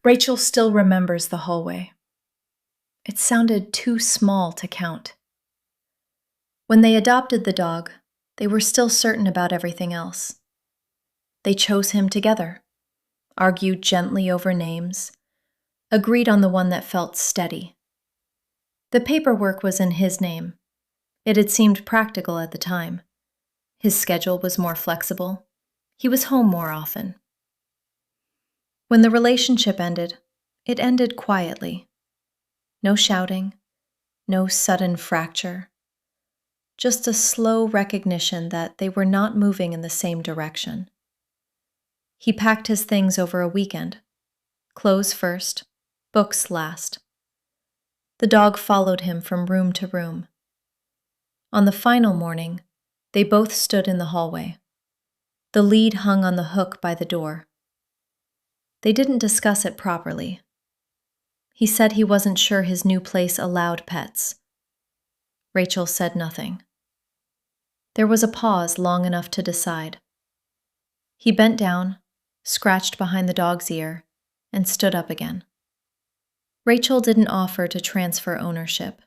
Rachel still remembers the hallway. It sounded too small to count. When they adopted the dog, they were still certain about everything else. They chose him together, argued gently over names, agreed on the one that felt steady. The paperwork was in his name. It had seemed practical at the time. His schedule was more flexible. He was home more often. When the relationship ended, it ended quietly. No shouting, no sudden fracture. Just a slow recognition that they were not moving in the same direction. He packed his things over a weekend. Clothes first, books last. The dog followed him from room to room. On the final morning, they both stood in the hallway. The lead hung on the hook by the door. They didn't discuss it properly. He said he wasn't sure his new place allowed pets. Rachel said nothing. There was a pause long enough to decide. He bent down, scratched behind the dog's ear, and stood up again. Rachel didn't offer to transfer ownership,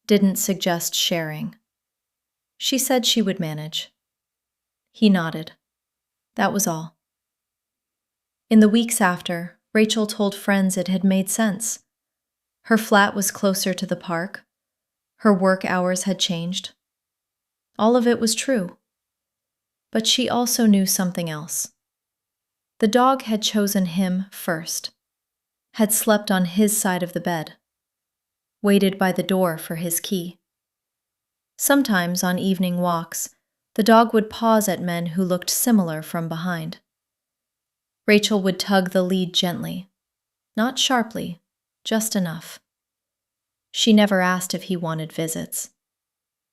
didn't suggest sharing. She said she would manage. He nodded. That was all. In the weeks after, Rachel told friends it had made sense. Her flat was closer to the park. Her work hours had changed. All of it was true. But she also knew something else. The dog had chosen him first, had slept on his side of the bed, waited by the door for his key. Sometimes on evening walks, the dog would pause at men who looked similar from behind. Rachel would tug the lead gently, not sharply, just enough. She never asked if he wanted visits.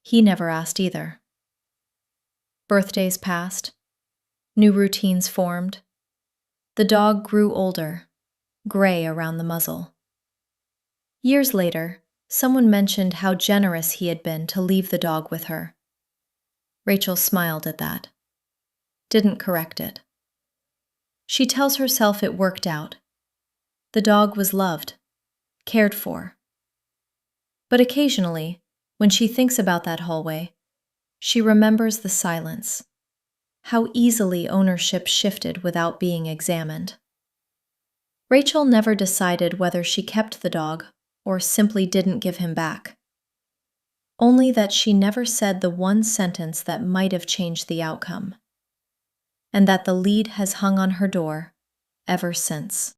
He never asked either. Birthdays passed. New routines formed. The dog grew older, gray around the muzzle. Years later, someone mentioned how generous he had been to leave the dog with her. Rachel smiled at that. Didn't correct it. She tells herself it worked out. The dog was loved, cared for. But occasionally, when she thinks about that hallway, she remembers the silence, how easily ownership shifted without being examined. Rachel never decided whether she kept the dog or simply didn't give him back. Only that she never said the one sentence that might have changed the outcome, and that the lead has hung on her door ever since.